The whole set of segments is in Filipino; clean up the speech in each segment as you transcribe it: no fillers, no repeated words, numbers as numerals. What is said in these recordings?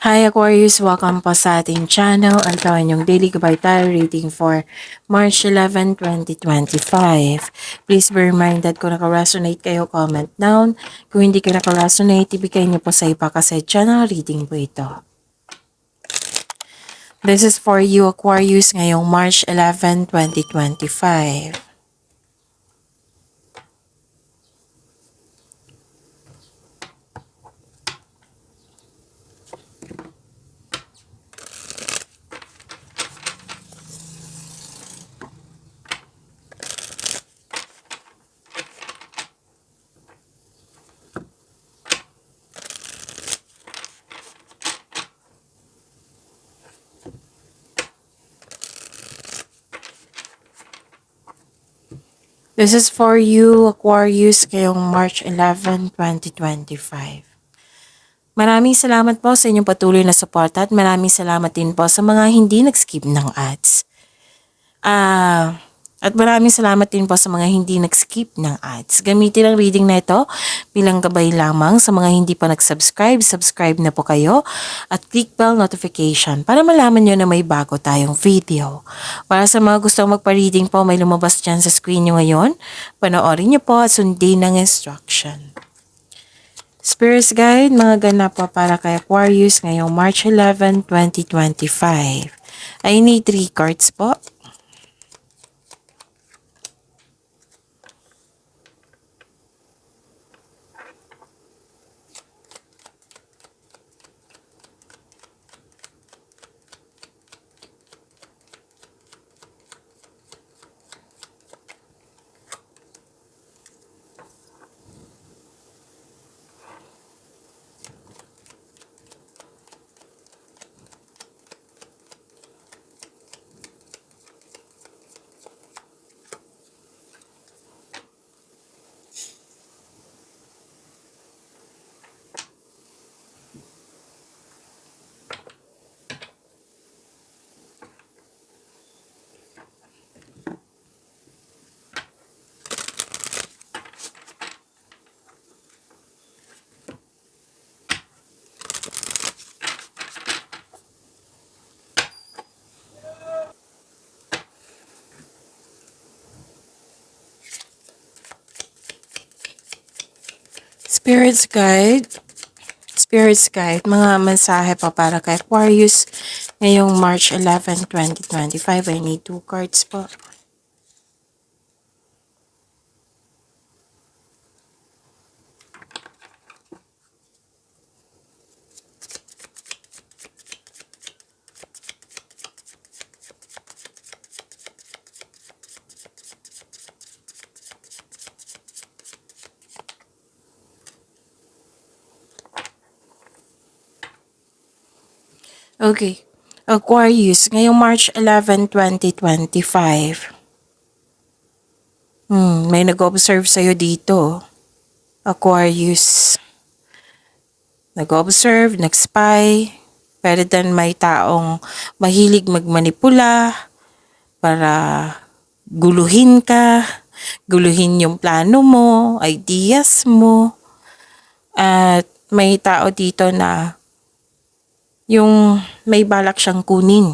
Hi Aquarius! Welcome po sa ating channel. Ito ang inyong daily vital reading for March 11, 2025. Please be reminded kung naka-resonate kayo, comment down. Kung hindi kayo naka-resonate, ibigay niyo po sa iba kasi channel reading po ito. This is for you Aquarius ngayong March 11, 2025. This is for you Aquarius ngayong March 11, 2025. Maraming salamat po sa inyong patuloy na suporta at maraming salamat din po sa mga hindi nag-skip ng ads. At maraming salamat din po sa mga hindi nag-skip ng ads. Gamitin ang reading na ito bilang gabay lamang sa mga hindi pa nag-subscribe. Subscribe na po kayo at click bell notification para malaman nyo na may bago tayong video. Para sa mga gustong magpa-reading po, may lumabas dyan sa screen nyo ngayon. Panoorin nyo po at sundin ang instruction. Spirits Guide, mga ganap po para kay Aquarius ngayong March 11, 2025. I need 3 cards po. Spirits Guide, mga mensahe pa para kay Aquarius ngayong March 11, 2025. I need 2 cards po. Okay. Aquarius, ngayong March 11, 2025. May nag-observe sa'yo dito. Aquarius. Nag-observe, nag-spy. Pwede din may taong mahilig magmanipula para guluhin ka, guluhin yung plano mo, ideas mo. At may tao dito na yung may balak siyang kunin.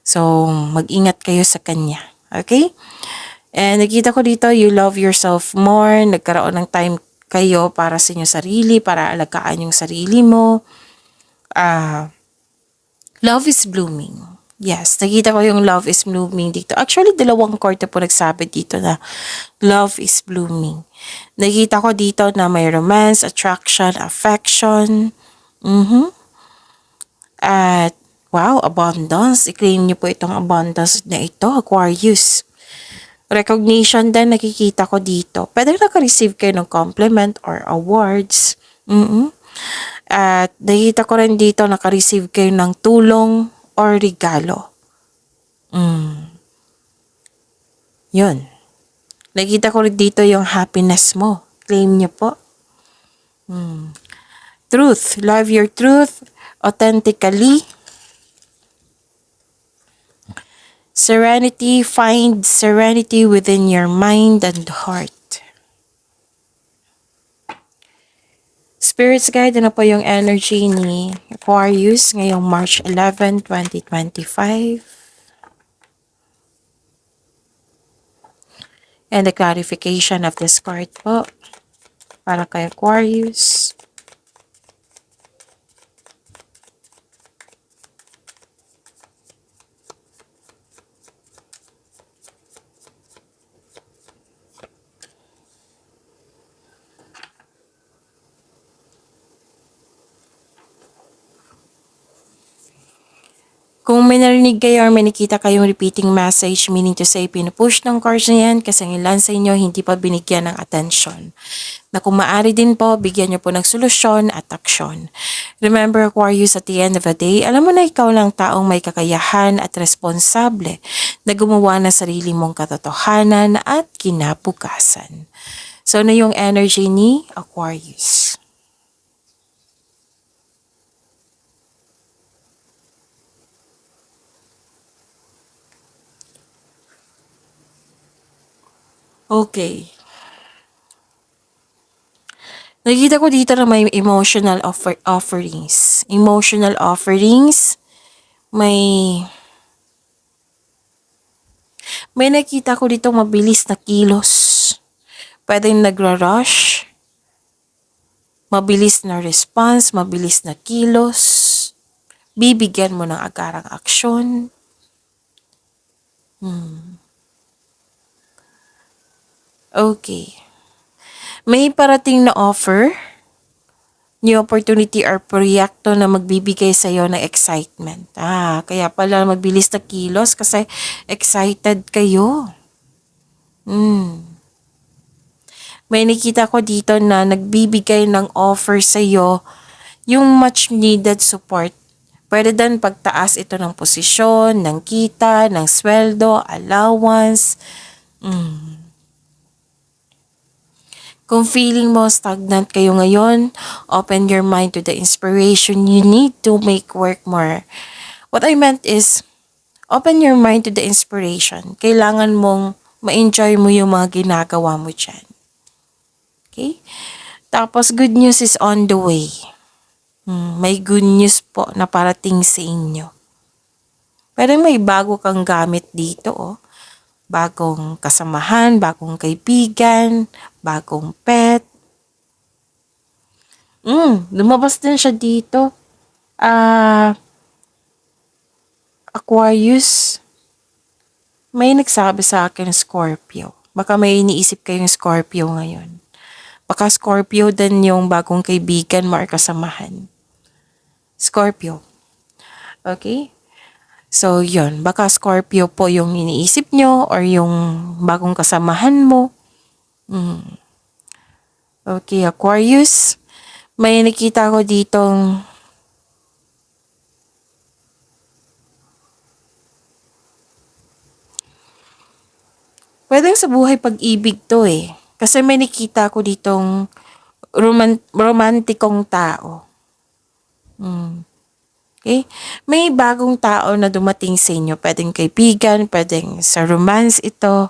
So, mag-ingat kayo sa kanya. Okay? And nakita ko dito, you love yourself more. Nagkaroon ng time kayo para sa inyong sarili, para alagaan yung sarili mo. Love is blooming. Yes, nakita ko yung love is blooming dito. Actually, 2 card na po nagsabi dito na love is blooming. Nakita ko dito na may romance, attraction, affection. At wow, abundance. I-claim niyo po itong abundance na ito, Aquarius. Recognition din nakikita ko dito. Pwede naka-receive kayo ng compliment or awards. At nakita ko rin dito naka-receive kayo ng tulong or regalo. Yun. Nakita ko rin dito yung happiness mo. Claim niyo po. Truth. Love your truth authentically. Serenity. Find serenity within your mind and heart. Spirits guide, ano po yung energy ni Aquarius ngayong March 11, 2025? And the clarification of this card po para kay Aquarius. Kung may narinig kayo or may nakita kayong repeating message, meaning to say, pinupush ng cards na yan kasi ang ilan sa inyo hindi pa binigyan ng atensyon. Na kung maaari din po, bigyan niyo po ng solusyon at aksyon. Remember, Aquarius, at the end of the day, alam mo na ikaw lang taong may kakayahan at responsable na gumawa ng sarili mong katotohanan at kinabukasan. So, na yung energy ni Aquarius. Okay. Nakikita ko dito na may emotional offerings. Emotional offerings. May nakita ko dito mabilis na kilos. Pwedeng nagra-rush. Mabilis na response, mabilis na kilos. Bibigyan mo ng agarang aksyon. Okay. May parating na offer, new opportunity or proyekto na magbibigay sa iyo ng excitement. Kaya pala mabilis na kilos kasi excited kayo. May nakita ko dito na nagbibigay ng offer sa iyo yung much needed support. Pwede din pagtaas ito ng posisyon, ng kita, ng sweldo, allowance. Kung feeling mo stagnant kayo ngayon, open your mind to the inspiration you need to make work more. What I meant is, open your mind to the inspiration. Kailangan mong ma-enjoy mo yung mga ginagawa mo dyan. Okay? Tapos, good news is on the way. May good news po na parating sa inyo. Pero may bago kang gamit dito, oh. Bagong kasamahan, bagong kaibigan, bagong pet. Lumabas din siya dito. Aquarius. May nagsabi sa akin Scorpio. Baka may iniisip kayong Scorpio ngayon. Baka Scorpio din yung bagong kaibigan mo or kasamahan. Scorpio. Okay? So, yun. Baka Scorpio po yung iniisip nyo or yung bagong kasamahan mo. Okay, Aquarius. May nakita ko ditong pwedeng sa buhay pag-ibig to eh. Kasi may nakita ko ditong romantikong tao. Okay? May bagong tao na dumating sa inyo. Pwedeng kaibigan, pwedeng sa romance ito.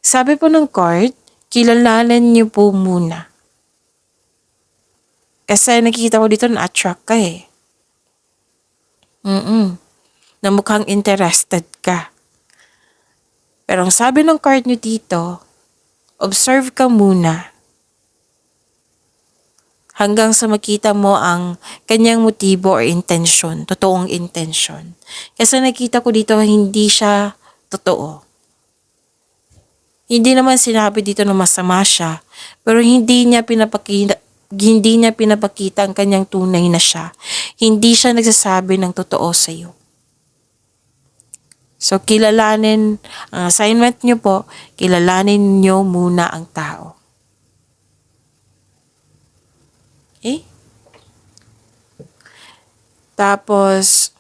Sabi po ng card, kilalanan niyo po muna. Kasi nakikita ko dito na-attract ka eh. Na mukhang interested ka. Pero ang sabi ng card niyo dito, observe ka muna. Hanggang sa makita mo ang kanyang motibo or intensyon, totoong intensyon. Kasi nakita ko dito hindi siya totoo. Hindi naman sinabi dito na masama siya, pero hindi niya pinapakita ang kanyang tunay na siya. Hindi siya nagsasabi ng totoo sa iyo. So kilalanin, ang assignment niyo po, kilalanin niyo muna ang tao. Okay? Tapos,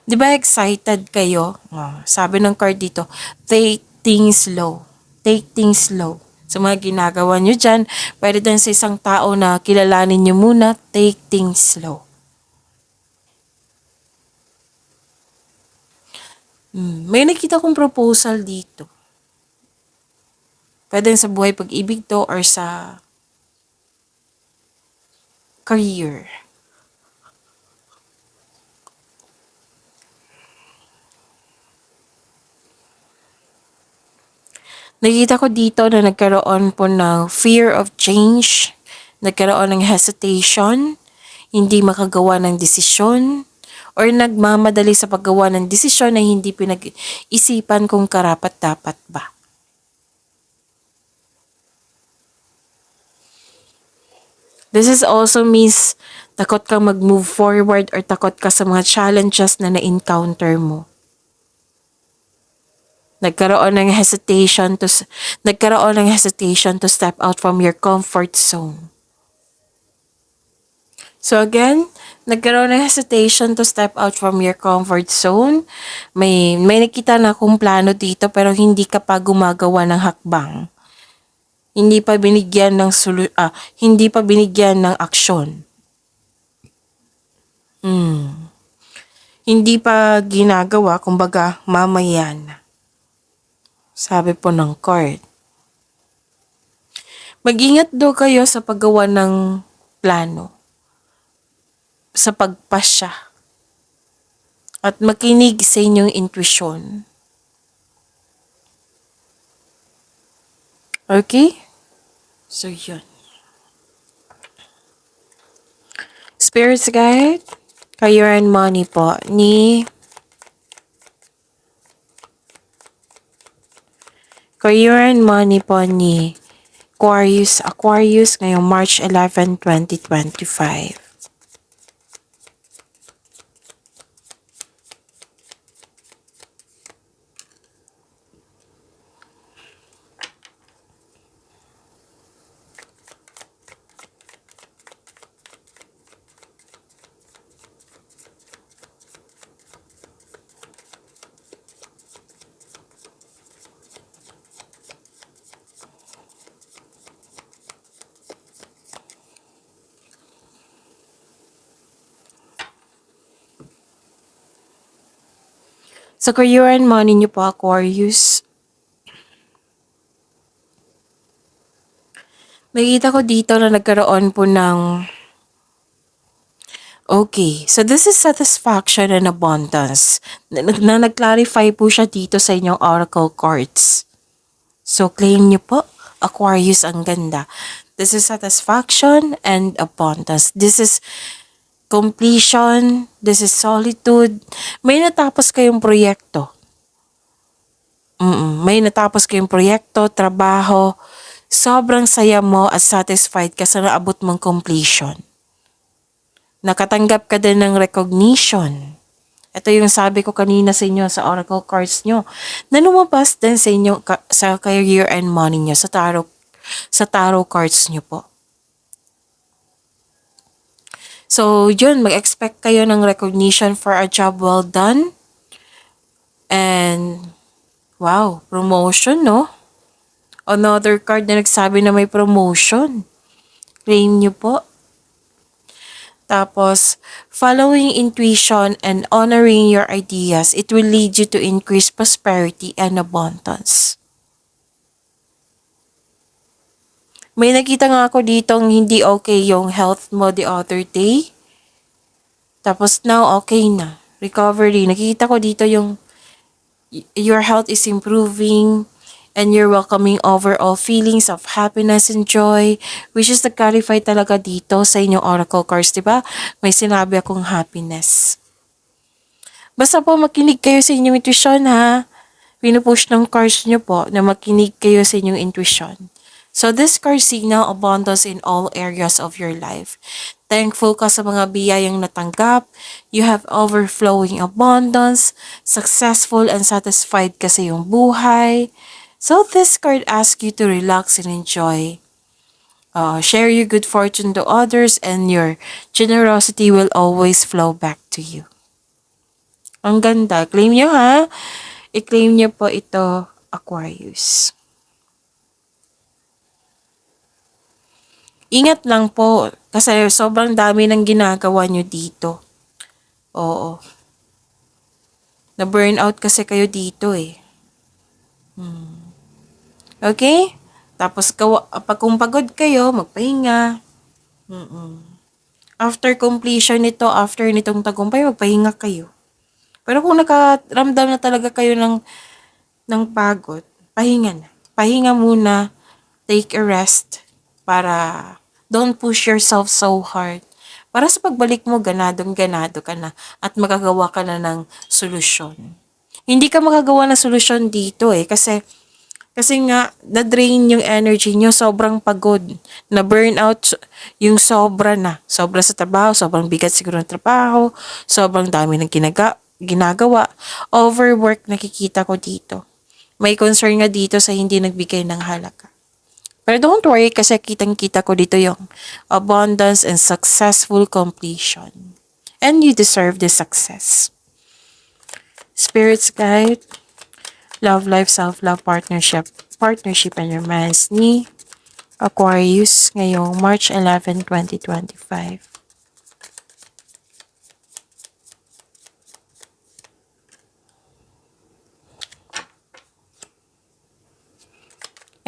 di ba excited kayo? Sabi ng card dito, take things slow. Take things slow. Sa mga ginagawa nyo dyan, pwede din sa isang tao na kilalanin nyo muna, take things slow. May nakita kong proposal dito. Pwede sa buhay pag-ibig to or sa career. Nakita ko dito na nagkaroon po ng fear of change, nagkaroon ng hesitation, hindi makagawa ng desisyon, or nagmamadali sa paggawa ng desisyon na hindi pinag-isipan kung karapat-dapat ba. This is also means takot kang mag-move forward or takot ka sa mga challenges na na-encounter mo. Nagkaroon ng hesitation to step out from your comfort zone. So again, nagkaroon ng hesitation to step out from your comfort zone. May nakita na akong plano dito pero hindi ka pa gumagawa ng hakbang. Hindi pa binigyan ng aksyon. Hindi pa ginagawa, kumbaga mamaya na. Sabi po ng card. Mag-ingat daw kayo sa paggawa ng plano. Sa pagpasya. At makinig sa inyong intuition. Okay? So, yun. Spirits guide, career and money po ni Aquarius ngayong March 11, 2025. Sa career and money niyo po, Aquarius, nakita ko dito na nagkaroon po ng okay, so this is satisfaction and abundance. Nag-clarify po siya dito sa inyong oracle cards. So claim niyo po, Aquarius, ang ganda. This is satisfaction and abundance. This is completion. This is solitude. May natapos kayong proyekto. May natapos kayong proyekto, trabaho. Sobrang saya mo at satisfied ka sa naabot mong completion. Nakatanggap ka din ng recognition. Ito yung sabi ko kanina sa inyo sa oracle cards nyo. Na lumabas din sa inyo sa career and money nyo, sa tarot cards nyo po. So, yun, mag-expect kayo ng recognition for a job well done. And, wow, promotion, no? Another card na nagsabi na may promotion. Claim nyo po. Tapos, following intuition and honoring your ideas, it will lead you to increase prosperity and abundance. May nakita nga ako ditong hindi okay yung health mo the other day. Tapos now okay na. Recovery. Nakikita ko dito yung your health is improving and you're welcoming overall feelings of happiness and joy, which is nag-clarify talaga dito sa inyong oracle cards, diba? May sinabi akong happiness. Basta po makinig kayo sa inyong intuition, ha? Pinupush ng cards nyo po na makinig kayo sa inyong intuition. So this card signal abundance in all areas of your life. Thankful ka sa mga biyayang natanggap. You have overflowing abundance. Successful and satisfied ka sa iyong buhay. So this card asks you to relax and enjoy. Share your good fortune to others and your generosity will always flow back to you. Ang ganda. Claim nyo, ha? I-claim nyo po ito, Aquarius. Ingat lang po kasi sobrang dami ng ginagawa nyo dito. Oo. Na-burnout kasi kayo dito eh. Okay? Tapos pag kung pagod kayo, magpahinga. After completion nito, after nitong tagumpay, magpahinga kayo. Pero kung nakaramdam na talaga kayo ng pagod, pahinga na. Pahinga muna, take a rest para don't push yourself so hard. Para sa pagbalik mo, ganadong-ganado ka na at magagawa ka na ng solusyon. Hindi ka makagawa ng solusyon dito kasi nga na-drain yung energy nyo, sobrang pagod, na burnout yung sobra sa trabaho, sobrang bigat siguro ng trabaho, sobrang dami ng ginagawa, overwork nakikita ko dito. May concern nga dito sa hindi nagbigay ng halaga. Pero don't worry kasi kitang-kita ko dito yung abundance and successful completion. And you deserve the success. Spirits guide, love life, self-love, partnership and romance ni Aquarius ngayong March 11, 2025.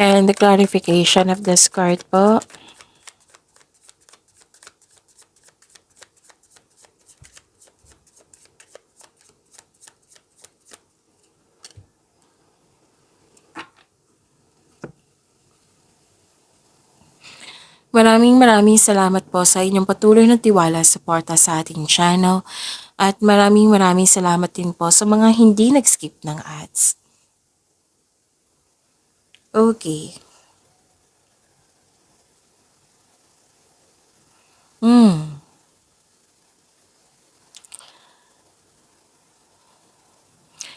And the clarification of this card po. Maraming salamat po sa inyong patuloy na tiwala at suporta sa ating channel. At maraming salamat din po sa mga hindi nag-skip ng ads. Okay.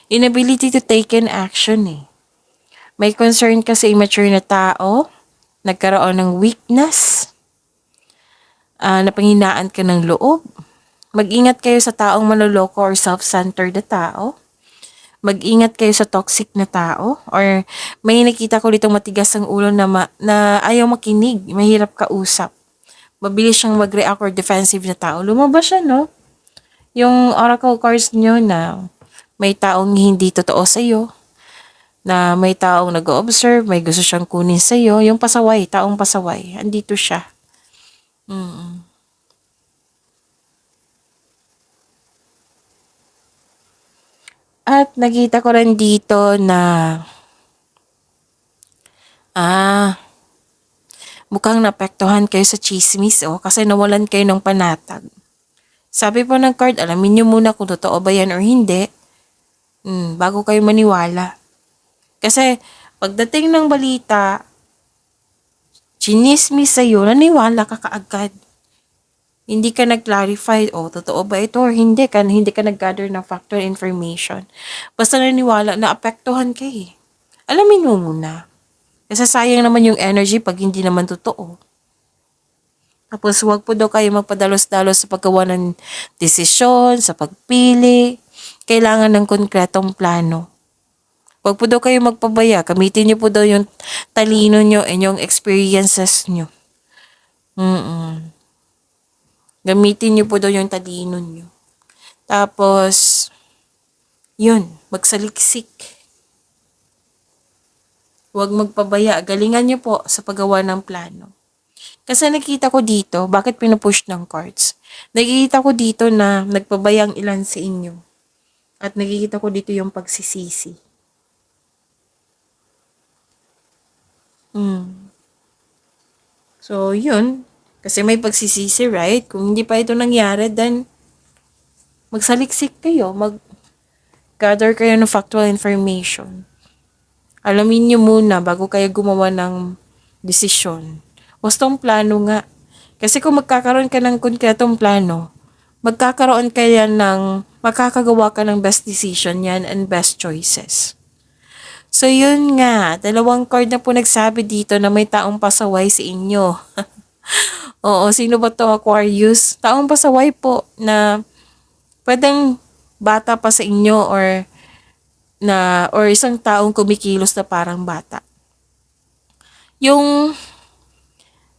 Inability to take an action eh. May concern ka sa immature na tao, nagkaroon ng weakness, napanghinaan ka ng loob. Mag-ingat kayo sa taong manloloko or self-centered na tao. Mag-ingat kayo sa toxic na tao. Or may nakita ko dito matigas ang ulo na ayaw makinig, mahirap kausap. Mabilis siyang mag-react or defensive na tao. Lumabas siya, no? Yung oracle cards nyo na may taong hindi totoo sa'yo, na may taong nag-observe, may gusto siyang kunin sa'yo, yung pasaway, taong pasaway, andito siya. At nakita ko rin dito na mukhang naapektuhan kayo sa chismis kasi nawalan kayo ng panatag. Sabi po ng card, alamin nyo muna kung totoo ba yan or hindi bago kayo maniwala. Kasi pagdating ng balita, chinismis sa'yo, naniwala ka kaagad. Hindi ka nag-clarify, totoo ba ito or hindi ka nag-gather ng factual information. Basta naniwala na apektuhan ka eh. Alamin mo muna. Kasi sayang naman yung energy pag hindi naman totoo. Tapos huwag po daw kayo magpadalos-dalos sa paggawa ng desisyon, sa pagpili. Kailangan ng konkretong plano. Huwag po daw kayo magpabaya. Gamitin niyo po daw yung talino niyo and yung experiences niyo. Gamitin niyo po daw yung talino niyo. Tapos, magsaliksik. Huwag magpabaya. Galingan niyo po sa paggawa ng plano. Kasi nakita ko dito, bakit pinupush ng cards? Nakikita ko dito na nagpabayang ilan sa inyo. At nakikita ko dito yung pagsisisi. So, yun. Kasi may pagsisisi, right? Kung hindi pa ito nangyari, then magsaliksik kayo. Mag-gather kayo ng factual information. Alamin nyo muna bago kayo gumawa ng desisyon. Wastong plano nga. Kasi kung magkakaroon ka ng konkretong plano, makakagawa ka ng best decision yan and best choices. So yun nga, 2 card na po nagsabi dito na may taong pasaway sa inyo. Oo, sino ba to Aquarius? Taong pasaway po na pwedeng bata pa sa inyo or isang taong kumikilos na parang bata. Yung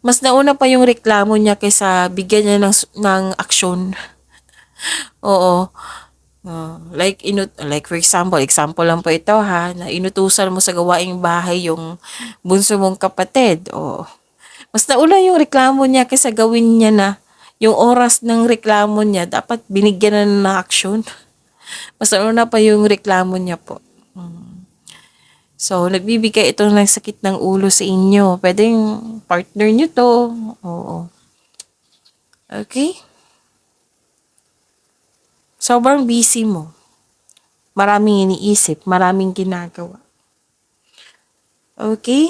mas nauna pa yung reklamo niya kaysa bigyan niya ng aksyon. Oo. Like for example lang po ito ha, na inutusan mo sa gawaing bahay yung bunso mong kapatid. O, mas nauna yung reklamo niya kaysa gawin niya na yung oras ng reklamo niya, dapat binigyan na ng aksyon. Mas nauna pa yung reklamo niya po. So, nagbibigay ito ng sakit ng ulo sa inyo. Pwedeng partner nyo to. Oo. Okay? Sobrang busy mo. Maraming iniisip, maraming ginagawa. Okay?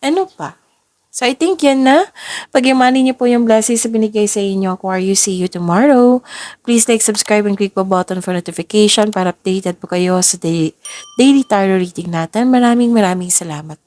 Ano pa? So, I think yan na. Pagyamanin niyo po yung blessings na binigay sa inyo, Aquarius. See you tomorrow. Please like, subscribe, and click the button for notification para updated po kayo sa daily tarot reading natin. Maraming salamat.